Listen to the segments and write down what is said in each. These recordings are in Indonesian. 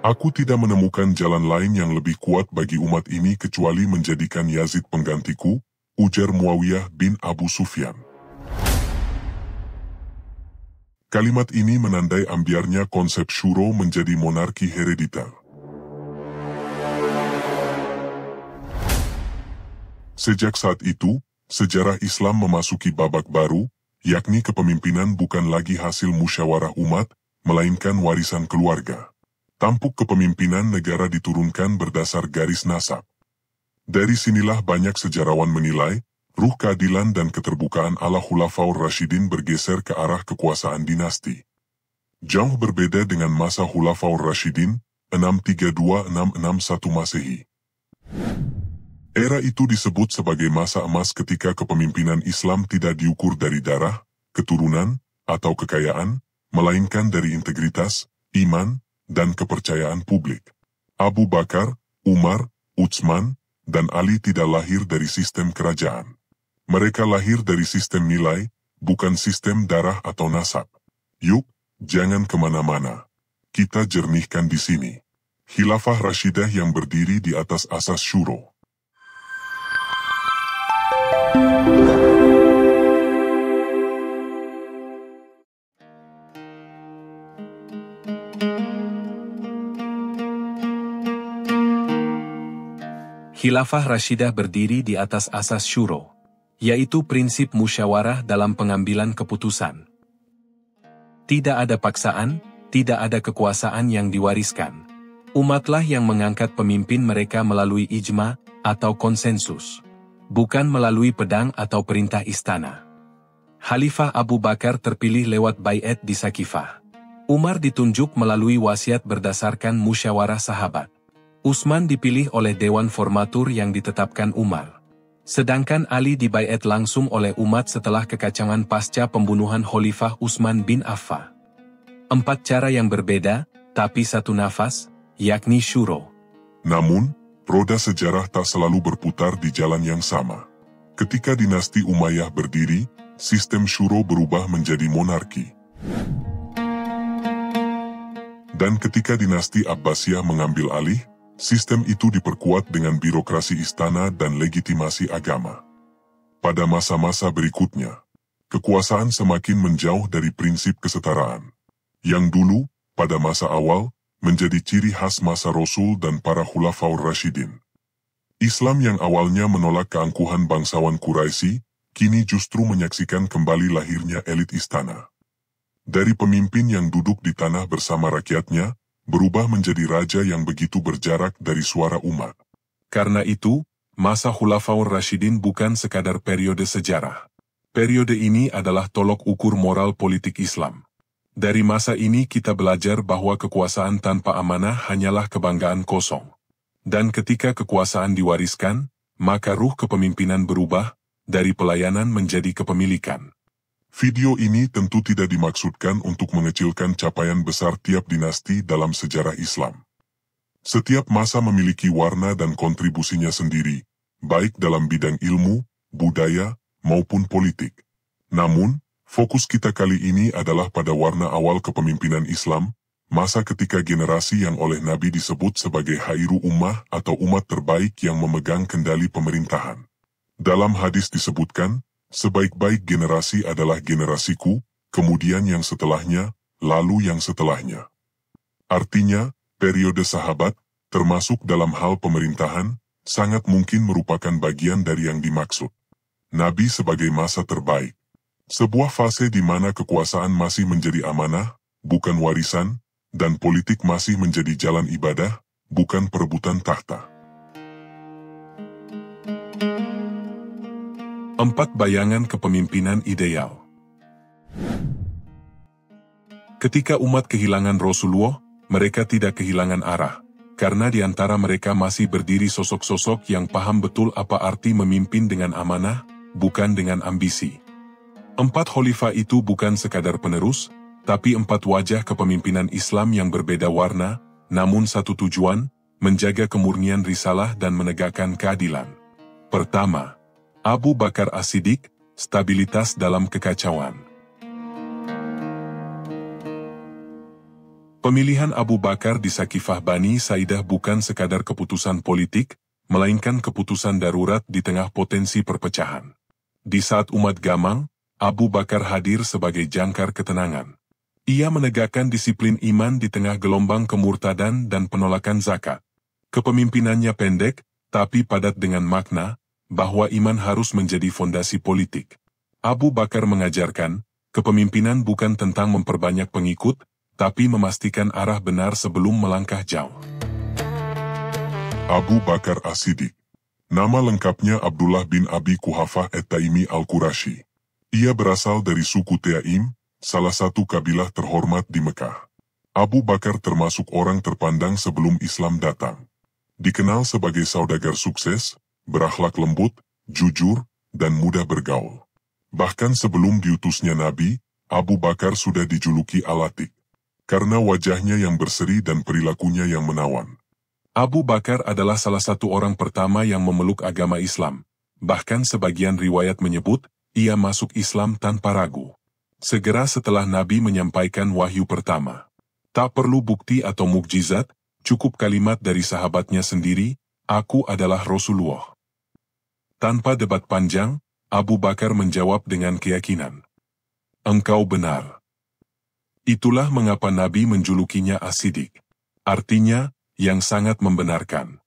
Aku tidak menemukan jalan lain yang lebih kuat bagi umat ini kecuali menjadikan Yazid penggantiku, ujar Muawiyah bin Abu Sufyan. Kalimat ini menandai ambiarnya konsep syuro menjadi monarki herediter. Sejak saat itu, sejarah Islam memasuki babak baru, yakni kepemimpinan bukan lagi hasil musyawarah umat, melainkan warisan keluarga. Tampuk kepemimpinan negara diturunkan berdasar garis nasab. Dari sinilah banyak sejarawan menilai, ruh keadilan dan keterbukaan ala Khulafaur Rasyidin bergeser ke arah kekuasaan dinasti. Jauh berbeda dengan masa Khulafaur Rasyidin, 632-661 Masehi. Era itu disebut sebagai masa emas ketika kepemimpinan Islam tidak diukur dari darah, keturunan, atau kekayaan, melainkan dari integritas, iman, dan kepercayaan publik. Abu Bakar, Umar, Utsman, dan Ali tidak lahir dari sistem kerajaan. Mereka lahir dari sistem nilai, bukan sistem darah atau nasab. Yuk, jangan kemana-mana. Kita jernihkan di sini. Khilafah Rashidah yang berdiri di atas asas syuro. Khilafah Rashidah berdiri di atas asas syuro, yaitu prinsip musyawarah dalam pengambilan keputusan. Tidak ada paksaan, tidak ada kekuasaan yang diwariskan. Umatlah yang mengangkat pemimpin mereka melalui ijma atau konsensus, bukan melalui pedang atau perintah istana. Khalifah Abu Bakar terpilih lewat baiat di Sakifah. Umar ditunjuk melalui wasiat berdasarkan musyawarah sahabat. Utsman dipilih oleh Dewan Formatur yang ditetapkan Umar. Sedangkan Ali dibaiat langsung oleh umat setelah kekacauan pasca pembunuhan Khalifah Utsman bin Affan. 4 cara yang berbeda, tapi satu nafas, yakni syuro. Namun, roda sejarah tak selalu berputar di jalan yang sama. Ketika dinasti Umayyah berdiri, sistem syuro berubah menjadi monarki. Dan ketika dinasti Abbasiyah mengambil alih, sistem itu diperkuat dengan birokrasi istana dan legitimasi agama. Pada masa-masa berikutnya, kekuasaan semakin menjauh dari prinsip kesetaraan. Yang dulu, pada masa awal, menjadi ciri khas masa Rasul dan para Khulafaur Rasyidin. Islam yang awalnya menolak keangkuhan bangsawan Quraisy, kini justru menyaksikan kembali lahirnya elit istana. Dari pemimpin yang duduk di tanah bersama rakyatnya, berubah menjadi raja yang begitu berjarak dari suara umat. Karena itu, masa Khulafaur Rasyidin bukan sekadar periode sejarah. Periode ini adalah tolok ukur moral politik Islam. Dari masa ini kita belajar bahwa kekuasaan tanpa amanah hanyalah kebanggaan kosong. Dan ketika kekuasaan diwariskan, maka ruh kepemimpinan berubah, dari pelayanan menjadi kepemilikan. Video ini tentu tidak dimaksudkan untuk mengecilkan capaian besar tiap dinasti dalam sejarah Islam. Setiap masa memiliki warna dan kontribusinya sendiri, baik dalam bidang ilmu, budaya, maupun politik. Namun, fokus kita kali ini adalah pada warna awal kepemimpinan Islam, masa ketika generasi yang oleh Nabi disebut sebagai khairu ummah atau umat terbaik yang memegang kendali pemerintahan. Dalam hadis disebutkan, sebaik-baik generasi adalah generasiku, kemudian yang setelahnya, lalu yang setelahnya. Artinya, periode sahabat, termasuk dalam hal pemerintahan, sangat mungkin merupakan bagian dari yang dimaksud. Nabi sebagai masa terbaik. Sebuah fase di mana kekuasaan masih menjadi amanah, bukan warisan, dan politik masih menjadi jalan ibadah, bukan perebutan tahta. 4 bayangan kepemimpinan ideal. Ketika umat kehilangan Rasulullah, mereka tidak kehilangan arah, karena di antara mereka masih berdiri sosok-sosok yang paham betul apa arti memimpin dengan amanah, bukan dengan ambisi. 4 khalifah itu bukan sekadar penerus, tapi 4 wajah kepemimpinan Islam yang berbeda warna, namun satu tujuan, menjaga kemurnian risalah dan menegakkan keadilan. Pertama, Abu Bakar As-Siddiq, stabilitas dalam kekacauan. Pemilihan Abu Bakar di Sakifah Bani Saidah bukan sekadar keputusan politik, melainkan keputusan darurat di tengah potensi perpecahan. Di saat umat gamang, Abu Bakar hadir sebagai jangkar ketenangan. Ia menegakkan disiplin iman di tengah gelombang kemurtadan dan penolakan zakat. Kepemimpinannya pendek, tapi padat dengan makna, bahwa iman harus menjadi fondasi politik. Abu Bakar mengajarkan, kepemimpinan bukan tentang memperbanyak pengikut, tapi memastikan arah benar sebelum melangkah jauh. Abu Bakar As-Siddiq. Nama lengkapnya Abdullah bin Abi Quhafah At-Taimi Al-Qurashi. Ia berasal dari suku Taim, salah satu kabilah terhormat di Mekah. Abu Bakar termasuk orang terpandang sebelum Islam datang. Dikenal sebagai saudagar sukses, berakhlak lembut, jujur, dan mudah bergaul. Bahkan sebelum diutusnya Nabi, Abu Bakar sudah dijuluki Al-Atiq, karena wajahnya yang berseri dan perilakunya yang menawan. Abu Bakar adalah salah satu orang pertama yang memeluk agama Islam. Bahkan sebagian riwayat menyebut, ia masuk Islam tanpa ragu. Segera setelah Nabi menyampaikan wahyu pertama. Tak perlu bukti atau mukjizat, cukup kalimat dari sahabatnya sendiri, "Aku adalah Rasulullah." Tanpa debat panjang, Abu Bakar menjawab dengan keyakinan, "Engkau benar." Itulah mengapa Nabi menjulukinya As-Siddiq. Artinya, yang sangat membenarkan.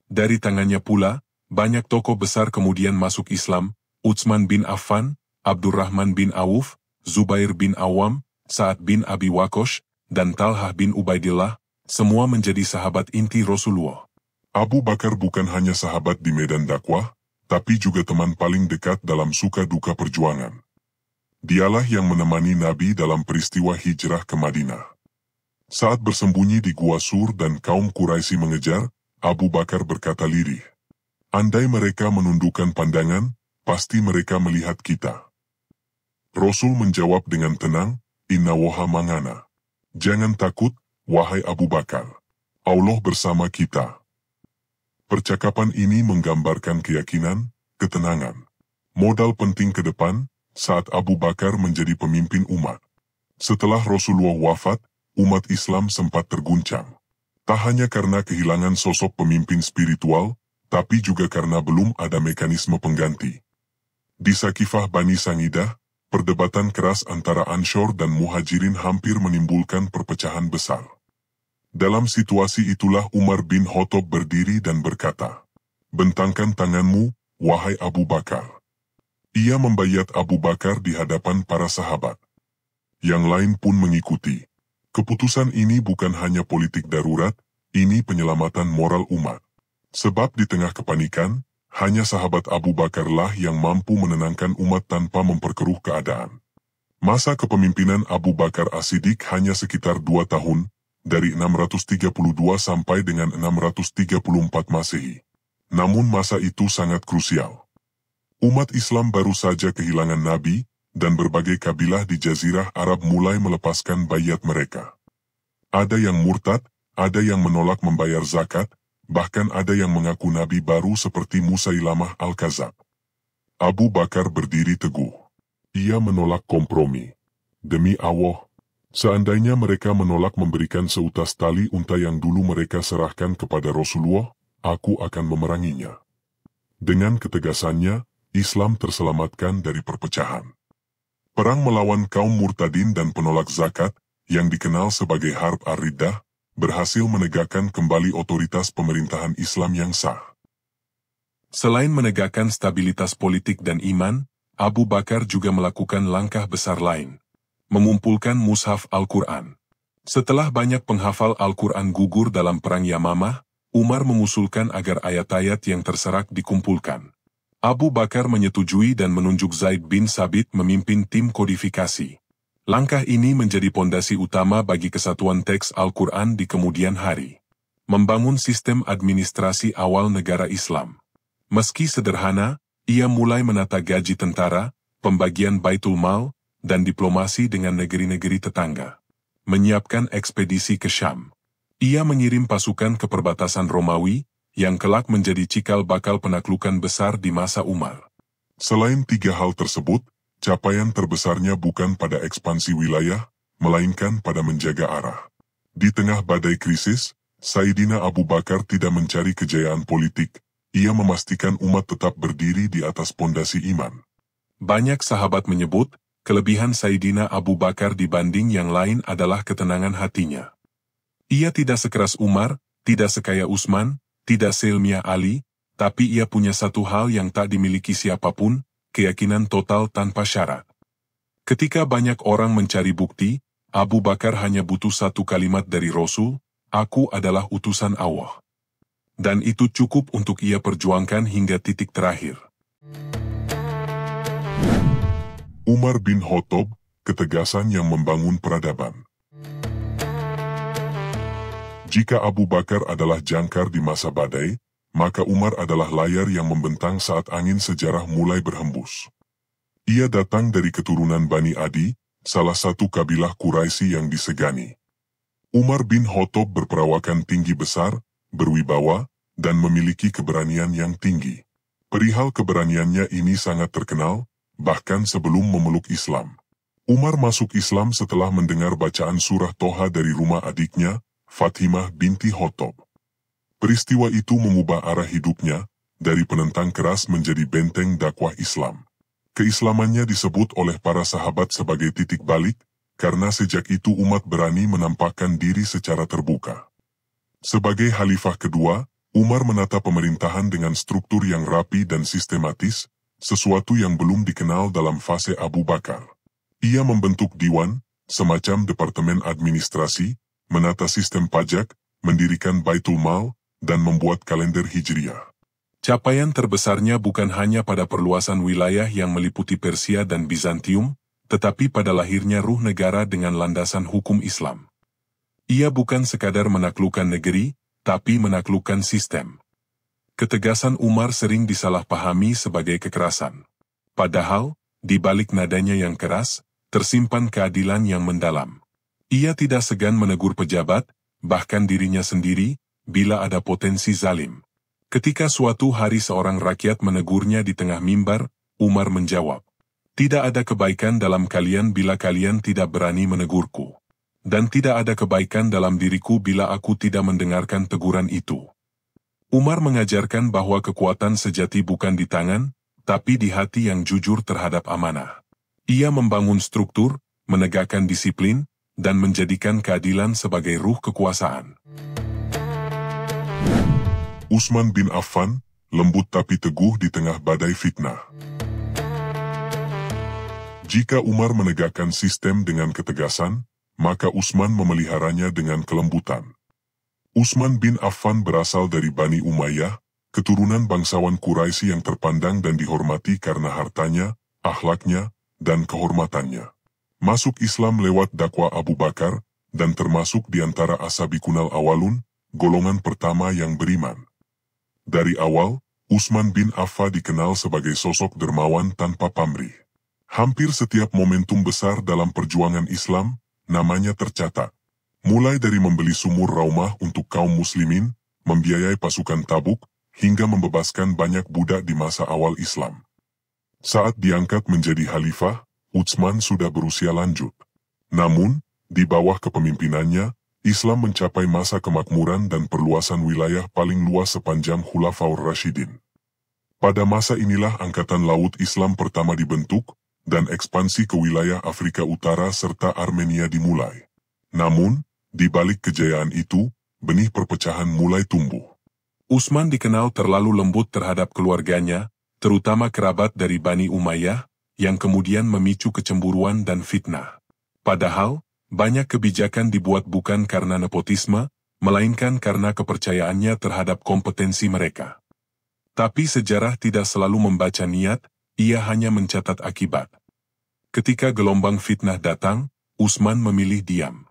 Dari tangannya pula, banyak tokoh besar kemudian masuk Islam, Utsman bin Affan, Abdurrahman bin Auf, Zubair bin Awam, Sa'ad bin Abi Waqqas, dan Talhah bin Ubaidillah, semua menjadi sahabat inti Rasulullah. Abu Bakar bukan hanya sahabat di medan dakwah, tapi juga teman paling dekat dalam suka duka perjuangan. Dialah yang menemani Nabi dalam peristiwa hijrah ke Madinah. Saat bersembunyi di Gua Sur dan kaum Quraisy mengejar, Abu Bakar berkata lirih, "Andai mereka menundukkan pandangan, pasti mereka melihat kita." Rasul menjawab dengan tenang, "Inna waha mangana." Jangan takut, wahai Abu Bakar. Allah bersama kita. Percakapan ini menggambarkan keyakinan, ketenangan. Modal penting ke depan, saat Abu Bakar menjadi pemimpin umat. Setelah Rasulullah wafat, umat Islam sempat terguncang. Tak hanya karena kehilangan sosok pemimpin spiritual, tapi juga karena belum ada mekanisme pengganti. Di Sakifah Bani Saidah, perdebatan keras antara Ansor dan Muhajirin hampir menimbulkan perpecahan besar. Dalam situasi itulah Umar bin Khattab berdiri dan berkata, "Bentangkan tanganmu, wahai Abu Bakar." Ia membayat Abu Bakar di hadapan para sahabat. Yang lain pun mengikuti. Keputusan ini bukan hanya politik darurat, ini penyelamatan moral umat. Sebab di tengah kepanikan, hanya sahabat Abu Bakarlah yang mampu menenangkan umat tanpa memperkeruh keadaan. Masa kepemimpinan Abu Bakar As-Siddiq hanya sekitar 2 tahun, dari 632 sampai dengan 634 Masehi. Namun masa itu sangat krusial. Umat Islam baru saja kehilangan Nabi, dan berbagai kabilah di Jazirah Arab mulai melepaskan bayat mereka. Ada yang murtad, ada yang menolak membayar zakat, bahkan ada yang mengaku Nabi baru seperti Musailamah Al-Kadzab. Abu Bakar berdiri teguh. Ia menolak kompromi. Demi Allah, seandainya mereka menolak memberikan seutas tali unta yang dulu mereka serahkan kepada Rasulullah, aku akan memeranginya. Dengan ketegasannya, Islam terselamatkan dari perpecahan. Perang melawan kaum murtadin dan penolak zakat, yang dikenal sebagai Harb Ar-Riddah, berhasil menegakkan kembali otoritas pemerintahan Islam yang sah. Selain menegakkan stabilitas politik dan iman, Abu Bakar juga melakukan langkah besar lain, mengumpulkan mushaf Al-Quran. Setelah banyak penghafal Al-Quran gugur dalam Perang Yamamah, Umar mengusulkan agar ayat-ayat yang terserak dikumpulkan. Abu Bakar menyetujui dan menunjuk Zaid bin Sabit memimpin tim kodifikasi. Langkah ini menjadi pondasi utama bagi kesatuan teks Al-Quran di kemudian hari. Membangun sistem administrasi awal negara Islam. Meski sederhana, ia mulai menata gaji tentara, pembagian Baitul Mal, dan diplomasi dengan negeri-negeri tetangga. Menyiapkan ekspedisi ke Syam. Ia mengirim pasukan ke perbatasan Romawi, yang kelak menjadi cikal bakal penaklukan besar di masa Umar. Selain 3 hal tersebut, capaian terbesarnya bukan pada ekspansi wilayah, melainkan pada menjaga arah. Di tengah badai krisis, Sayyidina Abu Bakar tidak mencari kejayaan politik, ia memastikan umat tetap berdiri di atas pondasi iman. Banyak sahabat menyebut, kelebihan Sayyidina Abu Bakar dibanding yang lain adalah ketenangan hatinya. Ia tidak sekeras Umar, tidak sekaya Utsman, tidak seilmiah Ali, tapi ia punya satu hal yang tak dimiliki siapapun, keyakinan total tanpa syarat. Ketika banyak orang mencari bukti, Abu Bakar hanya butuh satu kalimat dari Rasul, "Aku adalah utusan Allah." Dan itu cukup untuk ia perjuangkan hingga titik terakhir. Umar bin Khattab, ketegasan yang membangun peradaban. Jika Abu Bakar adalah jangkar di masa badai, maka Umar adalah layar yang membentang saat angin sejarah mulai berhembus. Ia datang dari keturunan Bani Adi, salah satu kabilah Quraisy yang disegani. Umar bin Khattab berperawakan tinggi besar, berwibawa, dan memiliki keberanian yang tinggi. Perihal keberaniannya ini sangat terkenal, bahkan sebelum memeluk Islam. Umar masuk Islam setelah mendengar bacaan surah Toha dari rumah adiknya, Fatimah binti Khattab. Peristiwa itu mengubah arah hidupnya, dari penentang keras menjadi benteng dakwah Islam. Keislamannya disebut oleh para sahabat sebagai titik balik, karena sejak itu umat berani menampakkan diri secara terbuka. Sebagai khalifah kedua, Umar menata pemerintahan dengan struktur yang rapi dan sistematis, sesuatu yang belum dikenal dalam fase Abu Bakar. Ia membentuk diwan, semacam departemen administrasi, menata sistem pajak, mendirikan Baitul Mal, dan membuat kalender Hijriah. Capaian terbesarnya bukan hanya pada perluasan wilayah yang meliputi Persia dan Bizantium, tetapi pada lahirnya ruh negara dengan landasan hukum Islam. Ia bukan sekadar menaklukkan negeri, tapi menaklukkan sistem. Ketegasan Umar sering disalahpahami sebagai kekerasan. Padahal, di balik nadanya yang keras, tersimpan keadilan yang mendalam. Ia tidak segan menegur pejabat, bahkan dirinya sendiri, bila ada potensi zalim. Ketika suatu hari seorang rakyat menegurnya di tengah mimbar, Umar menjawab, "Tidak ada kebaikan dalam kalian bila kalian tidak berani menegurku. Dan tidak ada kebaikan dalam diriku bila aku tidak mendengarkan teguran itu." Umar mengajarkan bahwa kekuatan sejati bukan di tangan, tapi di hati yang jujur terhadap amanah. Ia membangun struktur, menegakkan disiplin, dan menjadikan keadilan sebagai ruh kekuasaan. Utsman bin Affan, lembut tapi teguh di tengah badai fitnah. Jika Umar menegakkan sistem dengan ketegasan, maka Utsman memeliharanya dengan kelembutan. Utsman bin Affan berasal dari Bani Umayyah, keturunan bangsawan Quraisy yang terpandang dan dihormati karena hartanya, akhlaknya, dan kehormatannya. Masuk Islam lewat dakwah Abu Bakar, dan termasuk di antara As-Sabiqunal Awalun, golongan pertama yang beriman. Dari awal, Utsman bin Affan dikenal sebagai sosok dermawan tanpa pamrih. Hampir setiap momentum besar dalam perjuangan Islam, namanya tercatat. Mulai dari membeli sumur Raumah untuk kaum muslimin, membiayai pasukan Tabuk, hingga membebaskan banyak budak di masa awal Islam. Saat diangkat menjadi khalifah, Utsman sudah berusia lanjut. Namun, di bawah kepemimpinannya, Islam mencapai masa kemakmuran dan perluasan wilayah paling luas sepanjang Khulafaur Rasyidin. Pada masa inilah Angkatan Laut Islam pertama dibentuk, dan ekspansi ke wilayah Afrika Utara serta Armenia dimulai. Namun, di balik kejayaan itu, benih perpecahan mulai tumbuh. Utsman dikenal terlalu lembut terhadap keluarganya, terutama kerabat dari Bani Umayyah, yang kemudian memicu kecemburuan dan fitnah. Padahal, banyak kebijakan dibuat bukan karena nepotisme, melainkan karena kepercayaannya terhadap kompetensi mereka. Tapi sejarah tidak selalu membaca niat, ia hanya mencatat akibat. Ketika gelombang fitnah datang, Utsman memilih diam.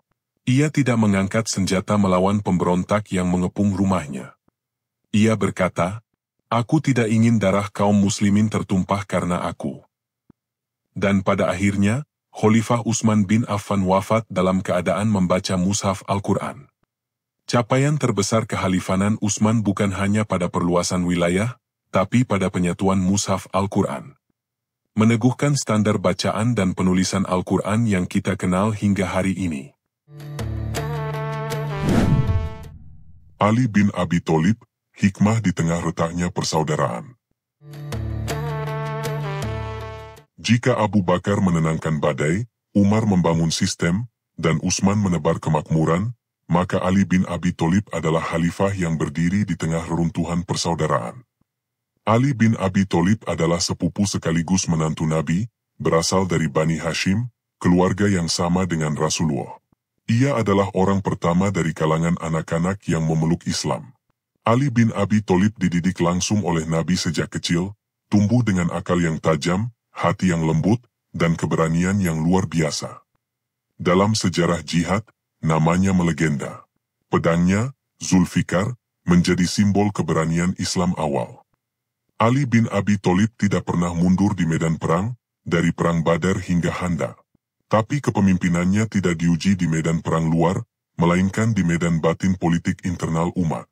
Ia tidak mengangkat senjata melawan pemberontak yang mengepung rumahnya. Ia berkata, "Aku tidak ingin darah kaum muslimin tertumpah karena aku." Dan pada akhirnya, Khalifah Utsman bin Affan wafat dalam keadaan membaca mushaf Al-Quran. Capaian terbesar kekhalifanan Utsman bukan hanya pada perluasan wilayah, tapi pada penyatuan mushaf Al-Quran. Meneguhkan standar bacaan dan penulisan Al-Quran yang kita kenal hingga hari ini. Ali bin Abi Tholib, hikmah di tengah retaknya persaudaraan. Jika Abu Bakar menenangkan badai, Umar membangun sistem, dan Utsman menebar kemakmuran, maka Ali bin Abi Tholib adalah khalifah yang berdiri di tengah reruntuhan persaudaraan. Ali bin Abi Tholib adalah sepupu sekaligus menantu Nabi, berasal dari Bani Hashim, keluarga yang sama dengan Rasulullah. Ia adalah orang pertama dari kalangan anak-anak yang memeluk Islam. Ali bin Abi Tholib dididik langsung oleh Nabi sejak kecil, tumbuh dengan akal yang tajam, hati yang lembut, dan keberanian yang luar biasa. Dalam sejarah jihad, namanya melegenda. Pedangnya, Zulfikar, menjadi simbol keberanian Islam awal. Ali bin Abi Tholib tidak pernah mundur di medan perang, dari Perang Badar hingga Khandaq. Tapi kepemimpinannya tidak diuji di medan perang luar, melainkan di medan batin politik internal umat.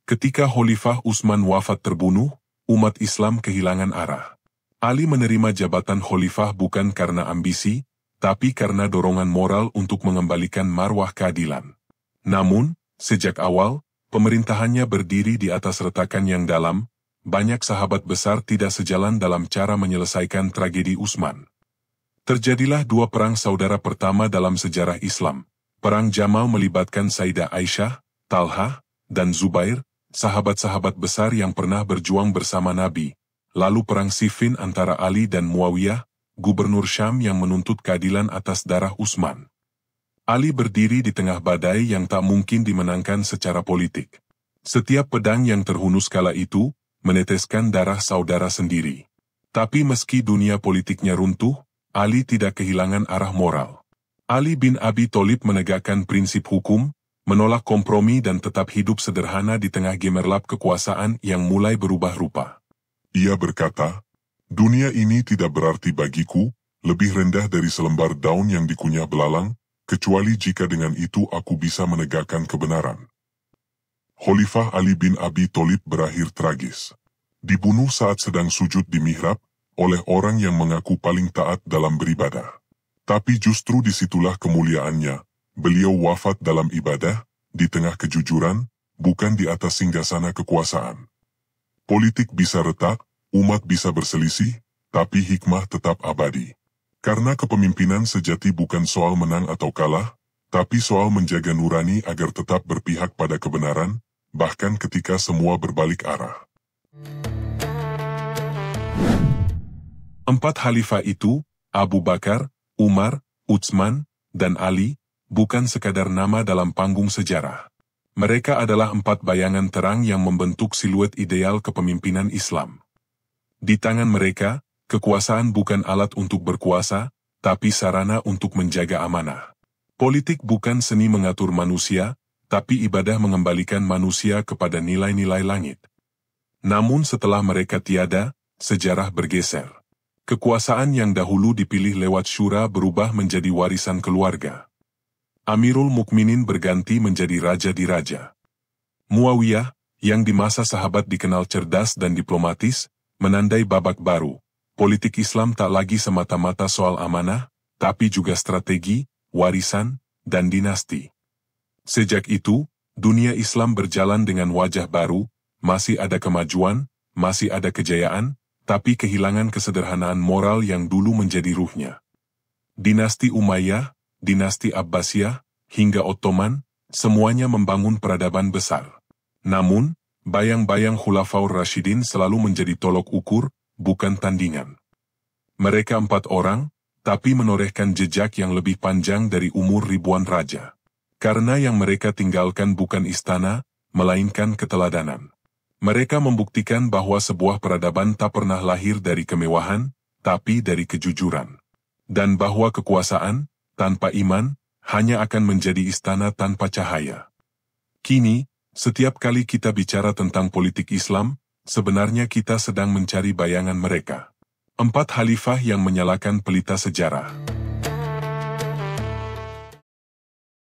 Ketika Khalifah Utsman wafat terbunuh, umat Islam kehilangan arah. Ali menerima jabatan khalifah bukan karena ambisi, tapi karena dorongan moral untuk mengembalikan marwah keadilan. Namun, sejak awal, pemerintahannya berdiri di atas retakan yang dalam, banyak sahabat besar tidak sejalan dalam cara menyelesaikan tragedi Utsman. Terjadilah dua perang saudara pertama dalam sejarah Islam. Perang Jamal melibatkan Sayyidah Aisyah, Talha, dan Zubair, sahabat-sahabat besar yang pernah berjuang bersama Nabi. Lalu perang Siffin antara Ali dan Muawiyah, gubernur Syam yang menuntut keadilan atas darah Utsman. Ali berdiri di tengah badai yang tak mungkin dimenangkan secara politik. Setiap pedang yang terhunus kala itu, meneteskan darah saudara sendiri. Tapi meski dunia politiknya runtuh, Ali tidak kehilangan arah moral. Ali bin Abi Tholib menegakkan prinsip hukum, menolak kompromi dan tetap hidup sederhana di tengah gemerlap kekuasaan yang mulai berubah rupa. Ia berkata, "Dunia ini tidak berarti bagiku, lebih rendah dari selembar daun yang dikunyah belalang, kecuali jika dengan itu aku bisa menegakkan kebenaran." Khalifah Ali bin Abi Tholib berakhir tragis. Dibunuh saat sedang sujud di mihrab, oleh orang yang mengaku paling taat dalam beribadah. Tapi justru disitulah kemuliaannya, beliau wafat dalam ibadah, di tengah kejujuran, bukan di atas singgasana kekuasaan. Politik bisa retak, umat bisa berselisih, tapi hikmah tetap abadi. Karena kepemimpinan sejati bukan soal menang atau kalah, tapi soal menjaga nurani agar tetap berpihak pada kebenaran, bahkan ketika semua berbalik arah. Empat khalifah itu, Abu Bakar, Umar, Utsman, dan Ali, bukan sekadar nama dalam panggung sejarah. Mereka adalah empat bayangan terang yang membentuk siluet ideal kepemimpinan Islam. Di tangan mereka, kekuasaan bukan alat untuk berkuasa, tapi sarana untuk menjaga amanah. Politik bukan seni mengatur manusia, tapi ibadah mengembalikan manusia kepada nilai-nilai langit. Namun setelah mereka tiada, sejarah bergeser. Kekuasaan yang dahulu dipilih lewat syura berubah menjadi warisan keluarga. Amirul Mukminin berganti menjadi raja di raja. Muawiyah, yang di masa sahabat dikenal cerdas dan diplomatis, menandai babak baru. Politik Islam tak lagi semata-mata soal amanah, tapi juga strategi, warisan, dan dinasti. Sejak itu, dunia Islam berjalan dengan wajah baru, masih ada kemajuan, masih ada kejayaan, tapi kehilangan kesederhanaan moral yang dulu menjadi ruhnya. Dinasti Umayyah, dinasti Abbasiyah, hingga Ottoman, semuanya membangun peradaban besar. Namun, bayang-bayang Khulafaur Rasyidin selalu menjadi tolok ukur, bukan tandingan. Mereka 4 orang, tapi menorehkan jejak yang lebih panjang dari umur ribuan raja. Karena yang mereka tinggalkan bukan istana, melainkan keteladanan. Mereka membuktikan bahwa sebuah peradaban tak pernah lahir dari kemewahan, tapi dari kejujuran. Dan bahwa kekuasaan, tanpa iman, hanya akan menjadi istana tanpa cahaya. Kini, setiap kali kita bicara tentang politik Islam, sebenarnya kita sedang mencari bayangan mereka. 4 khalifah yang menyalakan pelita sejarah.